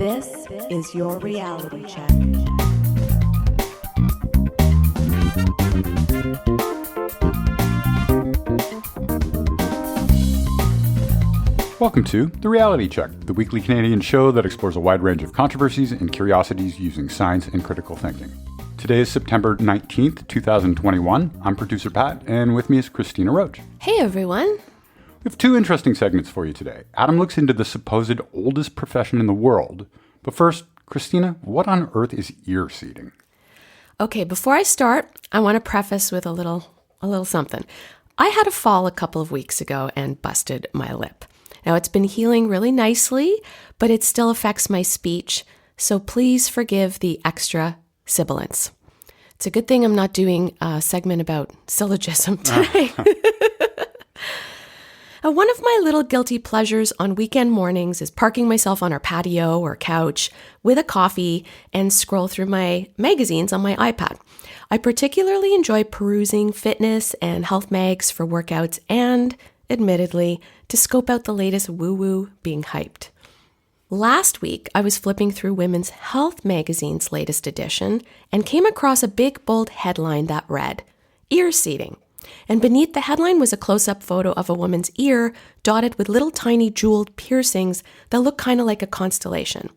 This is your reality check. Welcome to The Reality Check, the weekly Canadian show that explores a wide range of controversies and curiosities using science and critical thinking. Today is September 19th, 2021. I'm producer Pat, and with me is Cristina Roach. Hey, everyone. We have two interesting segments for you today. Adam looks into the supposed oldest profession in the world. But first, Cristina, what on earth is ear seeding? Okay, before I start, I want to preface with a little something. I had a fall a couple of weeks ago and busted my lip. Now, it's been healing really nicely, but it still affects my speech, so please forgive the extra sibilance. It's a good thing I'm not doing a segment about syllogism today. One of my little guilty pleasures on weekend mornings is parking myself on our patio or couch with a coffee and scroll through my magazines on my iPad. I particularly enjoy perusing fitness and health mags for workouts and, admittedly, to scope out the latest woo-woo being hyped. Last week, I was flipping through Women's Health magazine's latest edition and came across a big, bold headline that read, "Ear Seeding." And beneath the headline was a close-up photo of a woman's ear dotted with little tiny jeweled piercings that look kind of like a constellation.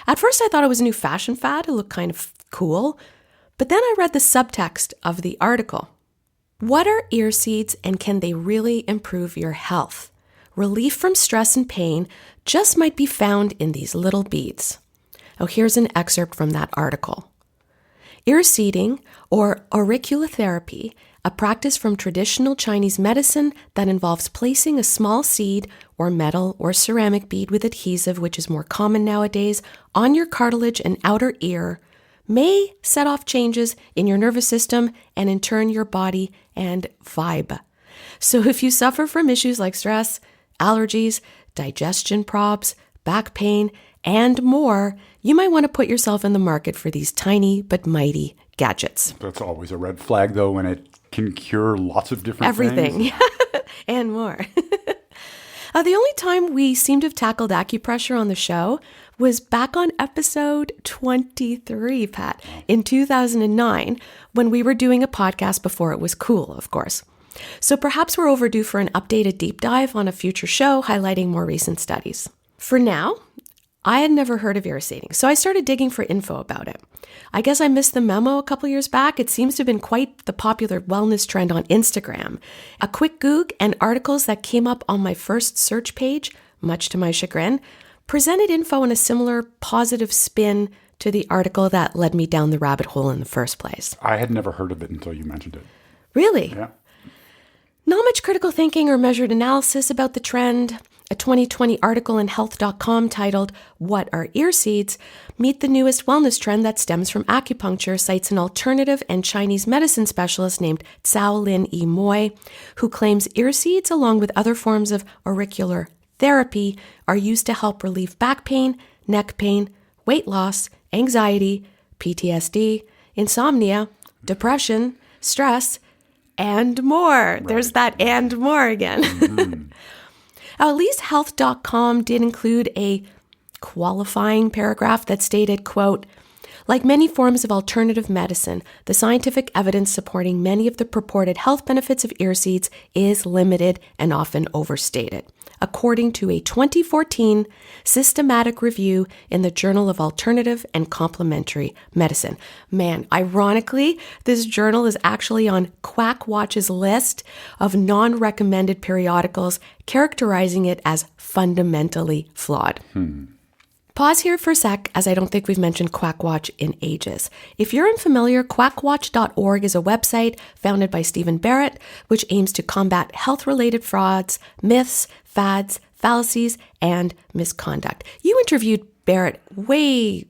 At first, I thought it was a new fashion fad. It looked kind of cool. But then I read the subtext of the article. What are ear seeds and can they really improve your health? Relief from stress and pain just might be found in these little beads. Oh, here's an excerpt from that article. Ear seeding, or auriculotherapy, a practice from traditional Chinese medicine that involves placing a small seed or metal or ceramic bead with adhesive, which is more common nowadays, on your cartilage and outer ear, may set off changes in your nervous system and in turn your body and vibe. So if you suffer from issues like stress, allergies, digestion probs, back pain, and more, you might want to put yourself in the market for these tiny but mighty gadgets. That's always a red flag, though, when it can cure lots of different Everything. things. And more. The only time we seem to have tackled acupressure on the show was back on episode 23, Pat, in 2009, when we were doing a podcast before it was cool, of course. So perhaps we're overdue for an updated deep dive on a future show highlighting more recent studies. For now, I had never heard of ear seeding, so I started digging for info about it. I guess I missed the memo a couple years back. It seems to have been quite the popular wellness trend on Instagram. A quick Goog and articles that came up on my first search page, much to my chagrin, presented info in a similar positive spin to the article that led me down the rabbit hole in the first place. I had never heard of it until you mentioned it. Really? Yeah. Not much critical thinking or measured analysis about the trend. A 2020 article in health.com titled, "What are ear seeds?" Meet the newest wellness trend that stems from acupuncture cites an alternative and Chinese medicine specialist named Cao Lin E. Moy, who claims ear seeds, along with other forms of auricular therapy, are used to help relieve back pain, neck pain, weight loss, anxiety, PTSD, insomnia, depression, stress, and more. Right. There's that and more again. Mm-hmm. At least health.com did include a qualifying paragraph that stated, quote, "Like many forms of alternative medicine, the scientific evidence supporting many of the purported health benefits of ear seeds is limited and often overstated, according to a 2014 systematic review in the Journal of Alternative and Complementary Medicine." Man, ironically, this journal is actually on Quackwatch's list of non-recommended periodicals, characterizing it as fundamentally flawed. Pause here for a sec, as I don't think we've mentioned Quackwatch in ages. If you're unfamiliar, quackwatch.org is a website founded by Stephen Barrett, which aims to combat health-related frauds, myths, fads, fallacies, and misconduct. You interviewed Barrett way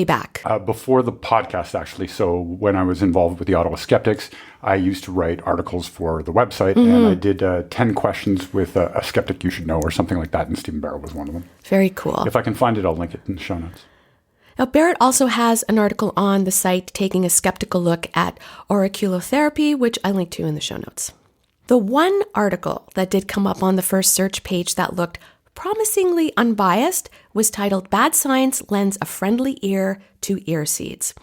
back. Before the podcast, actually. So when I was involved with the Ottawa Skeptics, I used to write articles for the website, and I did 10 questions with a skeptic you should know or something like that, and Stephen Barrett was one of them. Very cool. If I can find it, I'll link it in the show notes. Now, Barrett also has an article on the site taking a skeptical look at auriculotherapy, which I link to in the show notes. The one article that did come up on the first search page that looked promisingly unbiased, was titled Bad Science Lends a Friendly Ear to Ear Seeds.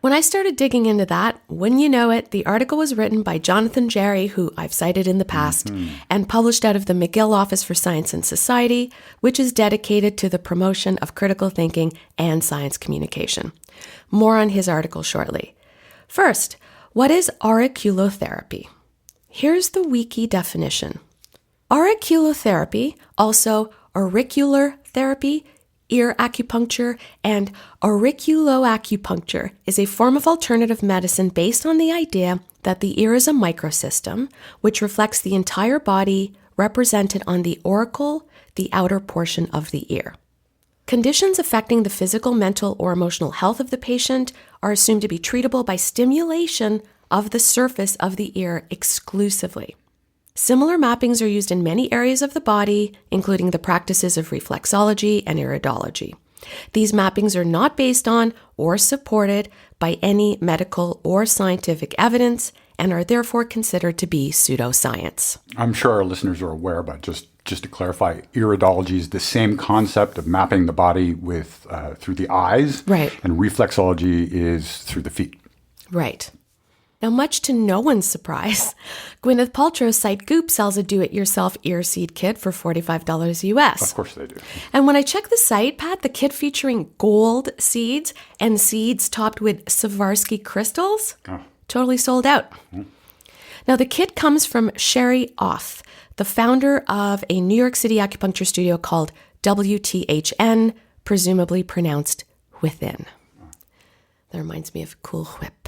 When I started digging into that, wouldn't you know it, the article was written by Jonathan Jarry, who I've cited in the past, and published out of the McGill Office for Science and Society, which is dedicated to the promotion of critical thinking and science communication. More on his article shortly. First, what is auriculotherapy? Here's the wiki definition. Auriculotherapy, also auricular therapy, ear acupuncture, and auriculoacupuncture, is a form of alternative medicine based on the idea that the ear is a microsystem which reflects the entire body represented on the auricle, the outer portion of the ear. Conditions affecting the physical, mental, or emotional health of the patient are assumed to be treatable by stimulation of the surface of the ear exclusively. Similar mappings are used in many areas of the body, including the practices of reflexology and iridology. These mappings are not based on or supported by any medical or scientific evidence and are therefore considered to be pseudoscience. I'm sure our listeners are aware, but just to clarify, iridology is the same concept of mapping the body with through the eyes, right? And reflexology is through the feet, right? Now, much to no one's surprise, Gwyneth Paltrow's site Goop sells a do-it-yourself ear seed kit for $45 US. Of course they do. And when I checked the site, Pat, the kit featuring gold seeds and seeds topped with Swarovski crystals, totally sold out. Now, the kit comes from Sherry Oth, the founder of a New York City acupuncture studio called WTHN, presumably pronounced Within. That reminds me of a cool whip.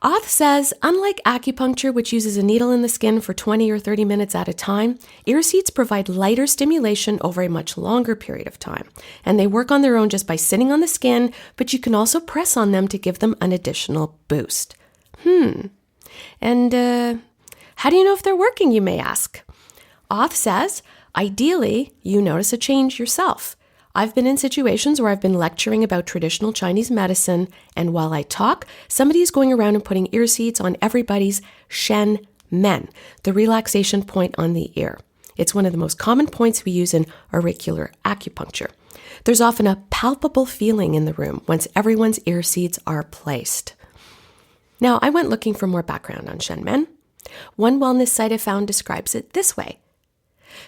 Oth says, unlike acupuncture, which uses a needle in the skin for 20 or 30 minutes at a time, ear seeds provide lighter stimulation over a much longer period of time. And they work on their own just by sitting on the skin, but you can also press on them to give them an additional boost. And how do you know if they're working, you may ask? Oth says, ideally, you notice a change yourself. I've been in situations where I've been lecturing about traditional Chinese medicine, and while I talk, somebody is going around and putting ear seeds on everybody's shen men, the relaxation point on the ear. It's one of the most common points we use in auricular acupuncture. There's often a palpable feeling in the room once everyone's ear seeds are placed. Now, I went looking for more background on shen men. One wellness site I found describes it this way.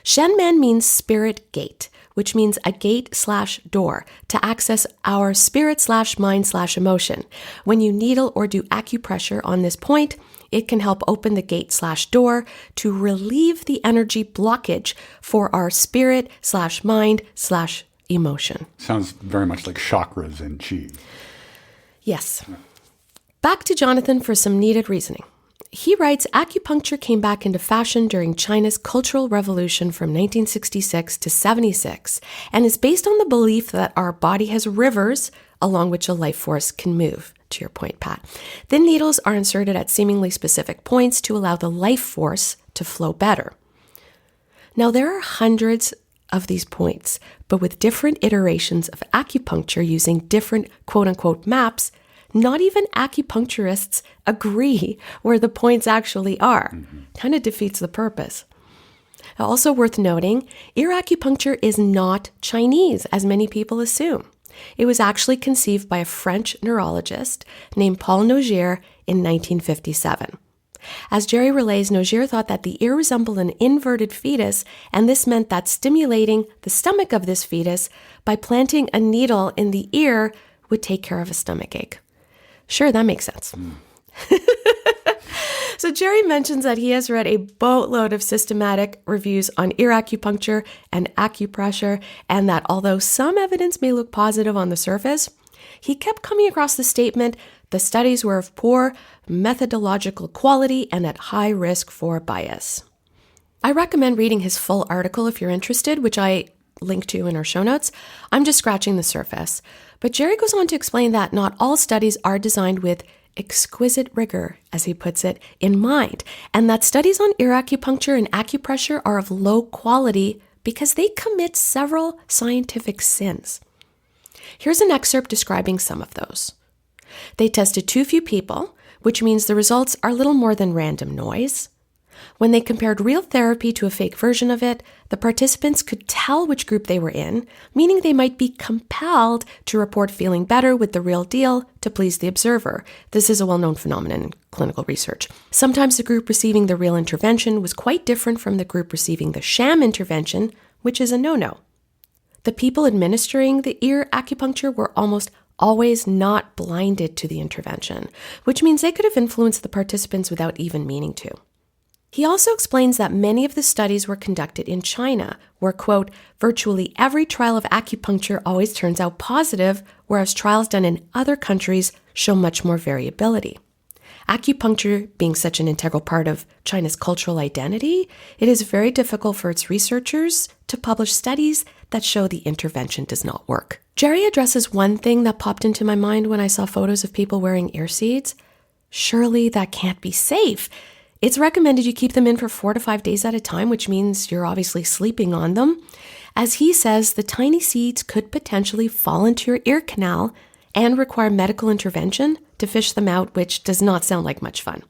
Shen men means spirit gate, which means a gate/door to access our spirit/mind/emotion. When you needle or do acupressure on this point, it can help open the gate/door to relieve the energy blockage for our spirit/mind/emotion. Sounds very much like chakras and chi. Yes. Back to Jonathan for some needed reasoning. He writes, acupuncture came back into fashion during China's Cultural Revolution from 1966 to 76 and is based on the belief that our body has rivers along which a life force can move, to your point, Pat. Then needles are inserted at seemingly specific points to allow the life force to flow better. Now, there are hundreds of these points, but with different iterations of acupuncture using different quote-unquote maps, not even acupuncturists agree where the points actually are. Kind of defeats the purpose. Also worth noting, ear acupuncture is not Chinese, as many people assume. It was actually conceived by a French neurologist named Paul Nogier in 1957. As Jerry relays, Nogier thought that the ear resembled an inverted fetus, and this meant that stimulating the stomach of this fetus by planting a needle in the ear would take care of a stomachache. Sure, that makes sense. So Jerry mentions that he has read a boatload of systematic reviews on ear acupuncture and acupressure, and that although some evidence may look positive on the surface, he kept coming across the statement the studies were of poor methodological quality and at high risk for bias. I recommend reading his full article if you're interested, which I link to in our show notes. I'm just scratching the surface. But Jerry goes on to explain that not all studies are designed with exquisite rigor, as he puts it, in mind, and that studies on ear acupuncture and acupressure are of low quality because they commit several scientific sins. Here's an excerpt describing some of those. They tested too few people, which means the results are little more than random noise. When they compared real therapy to a fake version of it, the participants could tell which group they were in, meaning they might be compelled to report feeling better with the real deal to please the observer. This is a well-known phenomenon in clinical research. Sometimes the group receiving the real intervention was quite different from the group receiving the sham intervention, which is a no-no. The people administering the ear acupuncture were almost always not blinded to the intervention, which means they could have influenced the participants without even meaning to. He also explains that many of the studies were conducted in China, where, quote, virtually every trial of acupuncture always turns out positive, whereas trials done in other countries show much more variability. Acupuncture being such an integral part of China's cultural identity, it is very difficult for its researchers to publish studies that show the intervention does not work. Jerry addresses one thing that popped into my mind when I saw photos of people wearing ear seeds. Surely that can't be safe. It's recommended you keep them in for 4 to 5 days at a time, which means you're obviously sleeping on them. As he says, the tiny seeds could potentially fall into your ear canal and require medical intervention to fish them out, which does not sound like much fun.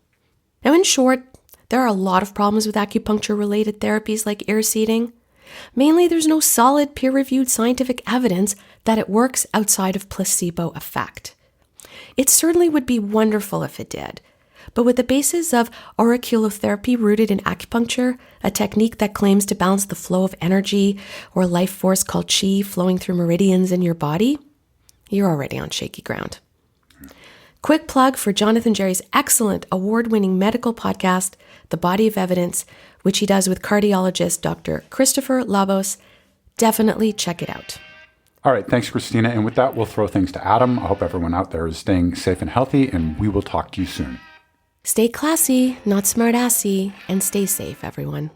Now, in short, there are a lot of problems with acupuncture-related therapies like ear seeding. Mainly, there's no solid peer-reviewed scientific evidence that it works outside of placebo effect. It certainly would be wonderful if it did. But with the basis of auriculotherapy rooted in acupuncture, a technique that claims to balance the flow of energy or life force called qi flowing through meridians in your body, you're already on shaky ground. Quick plug for Jonathan Jerry's excellent award-winning medical podcast, The Body of Evidence, which he does with cardiologist Dr. Christopher Labos. Definitely check it out. All right, thanks, Cristina. And with that, we'll throw things to Adam. I hope everyone out there is staying safe and healthy, and we will talk to you soon. Stay classy, not smart-assy, and stay safe, everyone.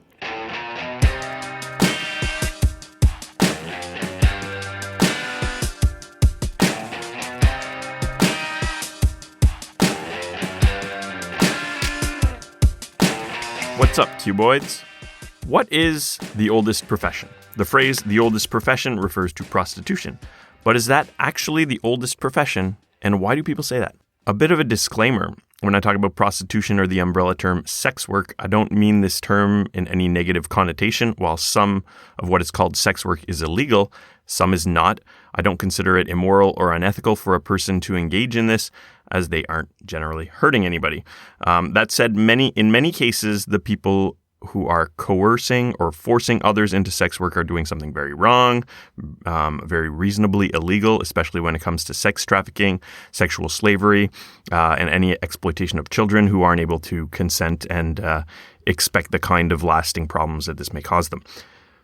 What's up, cuboids? What is the oldest profession? The phrase the oldest profession refers to prostitution. But is that actually the oldest profession? And why do people say that? A bit of a disclaimer. When I talk about prostitution or the umbrella term sex work, I don't mean this term in any negative connotation. While some of what is called sex work is illegal, some is not. I don't consider it immoral or unethical for a person to engage in this, as they aren't generally hurting anybody. That said, in many cases, the people who are coercing or forcing others into sex work are doing something very wrong, very reasonably illegal, especially when it comes to sex trafficking, sexual slavery, and any exploitation of children who aren't able to consent and expect the kind of lasting problems that this may cause them.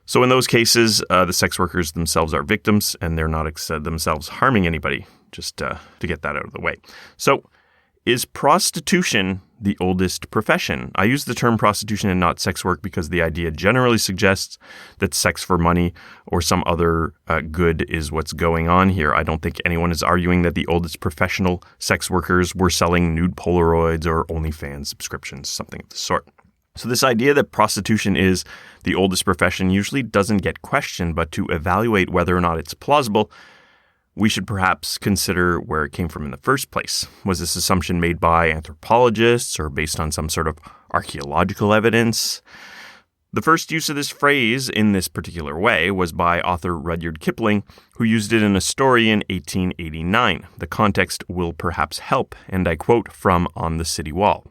So in those cases, the sex workers themselves are victims, and they're not themselves harming anybody, just to get that out of the way. So is prostitution the oldest profession? I use the term prostitution and not sex work because the idea generally suggests that sex for money or some other good is what's going on here. I don't think anyone is arguing that the oldest professional sex workers were selling nude Polaroids or OnlyFans subscriptions, something of the sort. So this idea that prostitution is the oldest profession usually doesn't get questioned, but to evaluate whether or not it's plausible, we should perhaps consider where it came from in the first place. Was this assumption made by anthropologists or based on some sort of archaeological evidence? The first use of this phrase in this particular way was by author Rudyard Kipling, who used it in a story in 1889. The context will perhaps help, and I quote from On the City Wall.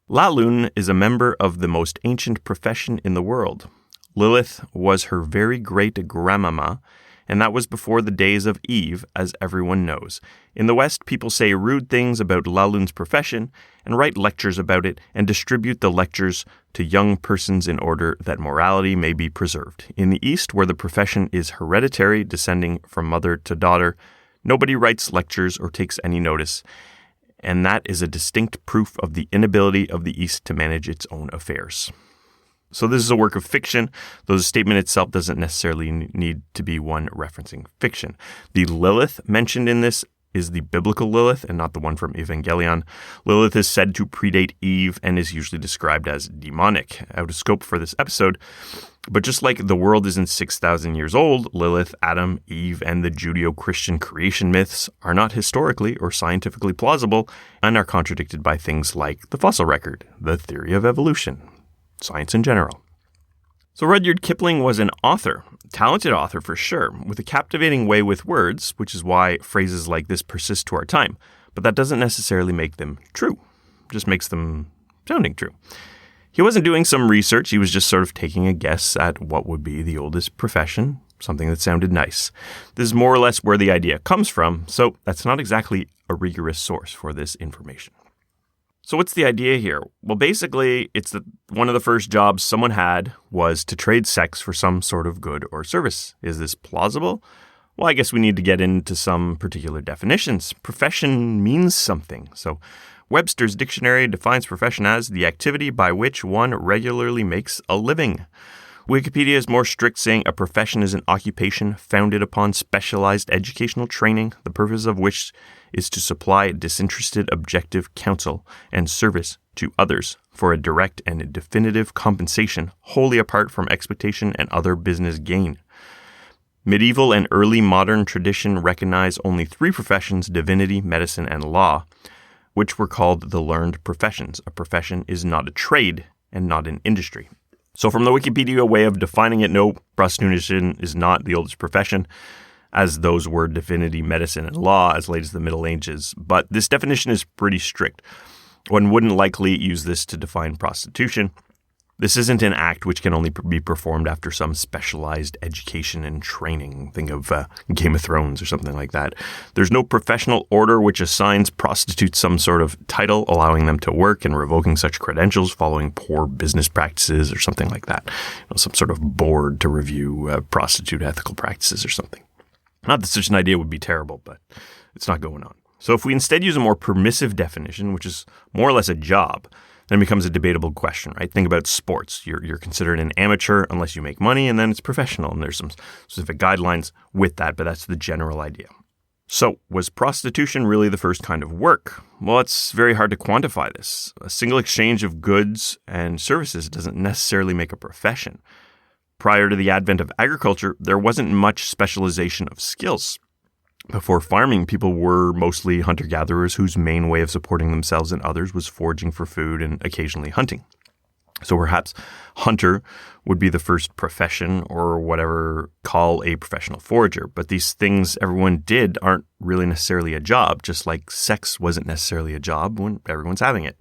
La Lune is a member of the most ancient profession in the world. Lilith was her very great grandmamma, and that was before the days of Eve, as everyone knows. In the West, people say rude things about La Lune's profession and write lectures about it and distribute the lectures to young persons in order that morality may be preserved. In the East, where the profession is hereditary, descending from mother to daughter, nobody writes lectures or takes any notice, and that is a distinct proof of the inability of the East to manage its own affairs. So this is a work of fiction, though the statement itself doesn't necessarily need to be one referencing fiction. The Lilith mentioned in this is the biblical Lilith and not the one from Evangelion. Lilith is said to predate Eve and is usually described as demonic, out of scope for this episode. But just like the world isn't 6,000 years old, Lilith, Adam, Eve, and the Judeo-Christian creation myths are not historically or scientifically plausible and are contradicted by things like the fossil record, the theory of evolution, science in general. So Rudyard Kipling was an author, talented author for sure, with a captivating way with words, which is why phrases like this persist to our time. But that doesn't necessarily make them true, just makes them sounding true. He wasn't doing some research, he was just sort of taking a guess at what would be the oldest profession, something that sounded nice. This is more or less where the idea comes from, so that's not exactly a rigorous source for this information. So what's the idea here? Well, basically, it's that one of the first jobs someone had was to trade sex for some sort of good or service. Is this plausible? Well, I guess we need to get into some particular definitions. Profession means something. So Webster's dictionary defines profession as the activity by which one regularly makes a living. Wikipedia is more strict, saying a profession is an occupation founded upon specialized educational training, the purpose of which is to supply disinterested objective counsel and service to others for a direct and definitive compensation wholly apart from expectation and other business gain. Medieval and early modern tradition recognize only three professions, divinity, medicine, and law, which were called the learned professions. A profession is not a trade and not an industry. So from the Wikipedia way of defining it, no, prostitution is not the oldest profession, as those were divinity, medicine, and law as late as the Middle Ages. But this definition is pretty strict. One wouldn't likely use this to define prostitution. This isn't an act which can only be performed after some specialized education and training. Think of Game of Thrones or something like that. There's no professional order which assigns prostitutes some sort of title, allowing them to work and revoking such credentials following poor business practices or something like that. Some sort of board to review prostitute ethical practices or something. Not that such an idea would be terrible, but it's not going on. So if we instead use a more permissive definition, which is more or less a job, then it becomes a debatable question, right? Think about sports. You're considered an amateur unless you make money, and then it's professional. And there's some specific guidelines with that, but that's the general idea. So was prostitution really the first kind of work? Well, it's very hard to quantify this. A single exchange of goods and services doesn't necessarily make a profession. Prior to the advent of agriculture, there wasn't much specialization of skills. Before farming, people were mostly hunter-gatherers whose main way of supporting themselves and others was foraging for food and occasionally hunting. So perhaps hunter would be the first profession or whatever call a professional forager. But these things everyone did aren't really necessarily a job, just like sex wasn't necessarily a job when everyone's having it.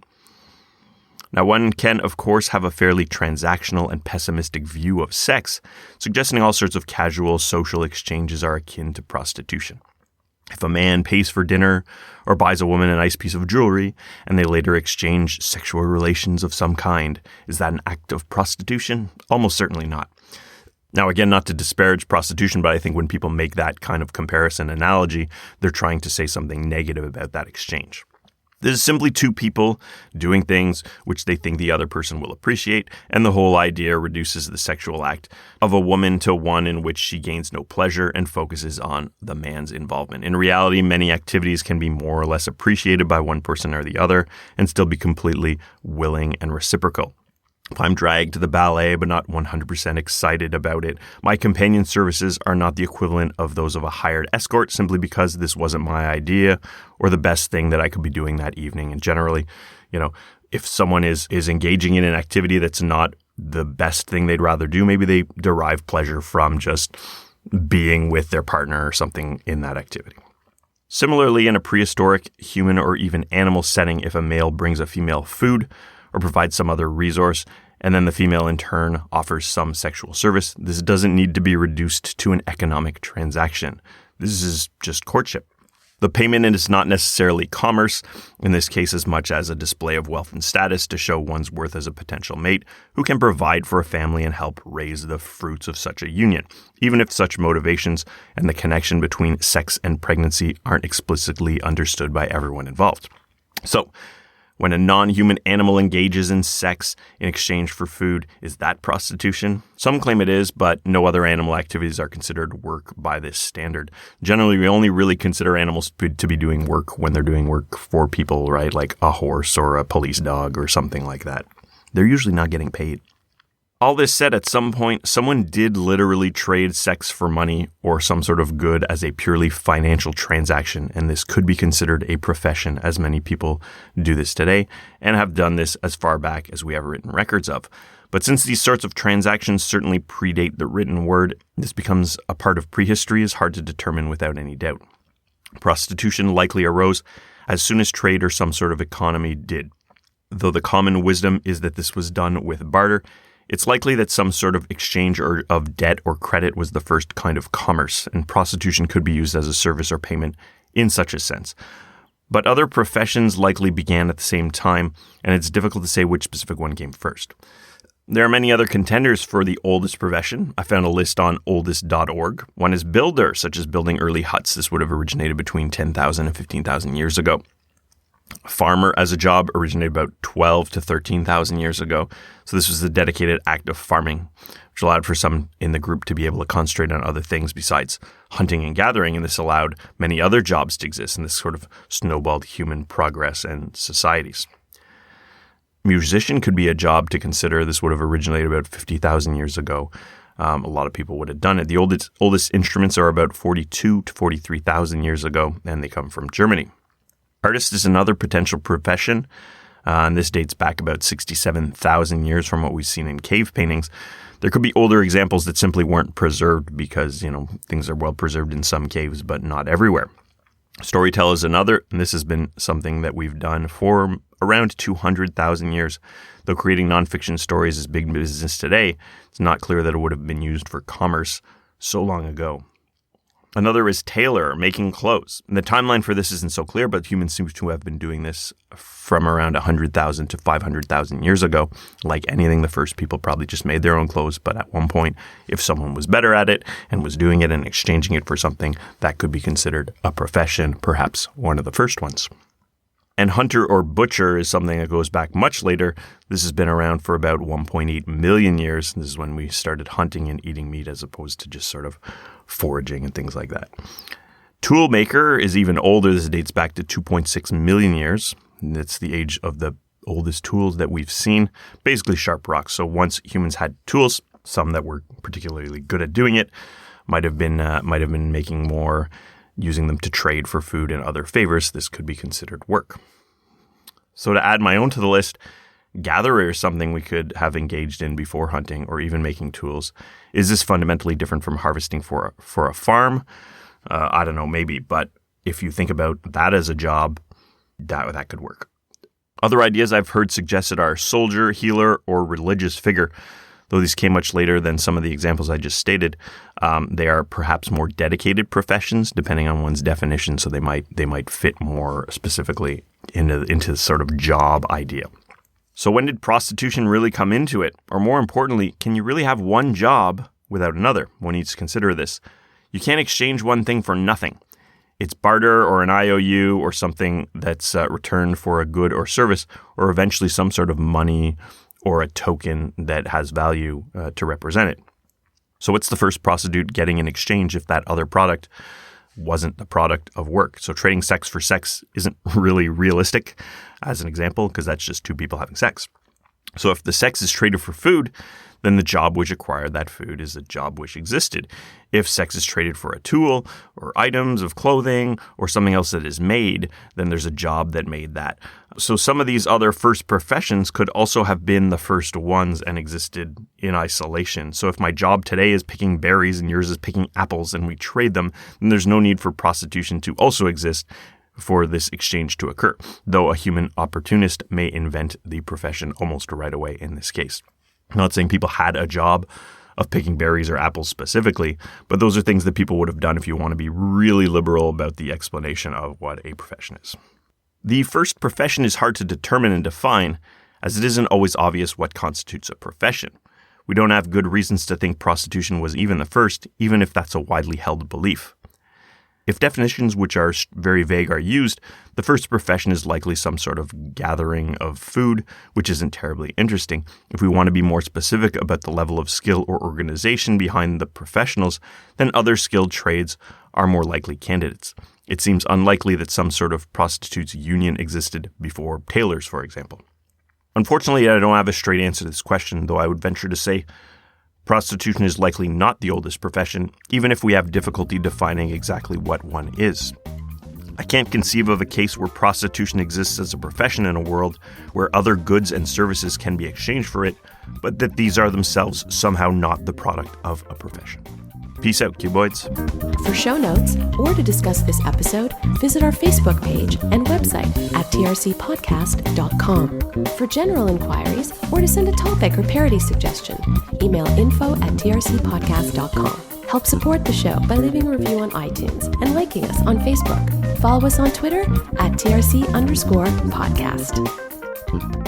Now, one can, of course, have a fairly transactional and pessimistic view of sex, suggesting all sorts of casual social exchanges are akin to prostitution. If a man pays for dinner or buys a woman a nice piece of jewelry and they later exchange sexual relations of some kind, is that an act of prostitution? Almost certainly not. Now, again, not to disparage prostitution, but I think when people make that kind of comparison analogy, they're trying to say something negative about that exchange. This is simply two people doing things which they think the other person will appreciate, and the whole idea reduces the sexual act of a woman to one in which she gains no pleasure and focuses on the man's involvement. In reality, many activities can be more or less appreciated by one person or the other and still be completely willing and reciprocal. If I'm dragged to the ballet but not 100% excited about it, my companion services are not the equivalent of those of a hired escort simply because this wasn't my idea or the best thing that I could be doing that evening. And generally, if someone is engaging in an activity that's not the best thing they'd rather do, maybe they derive pleasure from just being with their partner or something in that activity. Similarly, in a prehistoric human or even animal setting, if a male brings a female food or provides some other resource, and then the female in turn offers some sexual service, this doesn't need to be reduced to an economic transaction. This is just courtship. The payment is not necessarily commerce, in this case as much as a display of wealth and status to show one's worth as a potential mate who can provide for a family and help raise the fruits of such a union, even if such motivations and the connection between sex and pregnancy aren't explicitly understood by everyone involved. So, when a non-human animal engages in sex in exchange for food, is that prostitution? Some claim it is, but no other animal activities are considered work by this standard. Generally, we only really consider animals to be doing work when they're doing work for people, right? Like a horse or a police dog or something like that. They're usually not getting paid. All this said, at some point, someone did literally trade sex for money or some sort of good as a purely financial transaction, and this could be considered a profession, as many people do this today and have done this as far back as we have written records of. But since these sorts of transactions certainly predate the written word, this becomes a part of prehistory is hard to determine without any doubt. Prostitution likely arose as soon as trade or some sort of economy did. Though the common wisdom is that this was done with barter, it's likely that some sort of exchange of debt or credit was the first kind of commerce, and prostitution could be used as a service or payment in such a sense. But other professions likely began at the same time, and it's difficult to say which specific one came first. There are many other contenders for the oldest profession. I found a list on oldest.org. One is builder, such as building early huts. This would have originated between 10,000 and 15,000 years ago. Farmer as a job originated about 12 to 13,000 years ago. So this was the dedicated act of farming, which allowed for some in the group to be able to concentrate on other things besides hunting and gathering. And this allowed many other jobs to exist, and this sort of snowballed human progress and societies. Musician could be a job to consider. This would have originated about 50,000 years ago. A lot of people would have done it. The oldest instruments are about 42 to 43,000 years ago, and they come from Germany. Artist is another potential profession, and this dates back about 67,000 years from what we've seen in cave paintings. There could be older examples that simply weren't preserved because, things are well preserved in some caves, but not everywhere. Storyteller is another, and this has been something that we've done for around 200,000 years. Though creating nonfiction stories is big business today, it's not clear that it would have been used for commerce so long ago. Another is tailor, making clothes. And the timeline for this isn't so clear, but humans seem to have been doing this from around 100,000 to 500,000 years ago. Like anything, the first people probably just made their own clothes, but at one point, if someone was better at it and was doing it and exchanging it for something, that could be considered a profession, perhaps one of the first ones. And hunter or butcher is something that goes back much later. This has been around for about 1.8 million years. This is when we started hunting and eating meat as opposed to just sort of foraging and things like that. Tool maker is even older. This dates back to 2.6 million years. And it's the age of the oldest tools that we've seen, basically sharp rocks. So once humans had tools, some that were particularly good at doing it, might have been making more, using them to trade for food and other favors. This could be considered work. So to add my own to the list, gatherer is something we could have engaged in before hunting or even making tools. Is this fundamentally different from harvesting for a farm? I don't know, maybe. But if you think about that as a job, that could work. Other ideas I've heard suggested are soldier, healer, or religious figure. Though these came much later than some of the examples I just stated, they are perhaps more dedicated professions, depending on one's definition. So they might fit more specifically into the sort of job idea. So when did prostitution really come into it? Or more importantly, can you really have one job without another? One needs to consider this. You can't exchange one thing for nothing. It's barter or an IOU or something that's returned for a good or service, or eventually some sort of money or a token that has value to represent it. So what's the first prostitute getting in exchange if that other product wasn't the product of work? So trading sex for sex isn't really realistic as an example, because that's just two people having sex. So if the sex is traded for food, then the job which acquired that food is a job which existed. If sex is traded for a tool or items of clothing or something else that is made, then there's a job that made that. So some of these other first professions could also have been the first ones and existed in isolation. So if my job today is picking berries and yours is picking apples and we trade them, then there's no need for prostitution to also exist for this exchange to occur, though a human opportunist may invent the profession almost right away in this case. I'm not saying people had a job of picking berries or apples specifically, but those are things that people would have done if you want to be really liberal about the explanation of what a profession is. The first profession is hard to determine and define, as it isn't always obvious what constitutes a profession. We don't have good reasons to think prostitution was even the first, even if that's a widely held belief. If definitions which are very vague are used, the first profession is likely some sort of gathering of food, which isn't terribly interesting. If we want to be more specific about the level of skill or organization behind the professionals, then other skilled trades are more likely candidates. It seems unlikely that some sort of prostitutes' union existed before tailors, for example. Unfortunately, I don't have a straight answer to this question, though I would venture to say prostitution is likely not the oldest profession, even if we have difficulty defining exactly what one is. I can't conceive of a case where prostitution exists as a profession in a world where other goods and services can be exchanged for it, but that these are themselves somehow not the product of a profession. Peace out, cuboids. For show notes or to discuss this episode, visit our Facebook page and website at trcpodcast.com. For general inquiries or to send a topic or parody suggestion, email info@trcpodcast.com. Help support the show by leaving a review on iTunes and liking us on Facebook. Follow us on Twitter @TRC_podcast.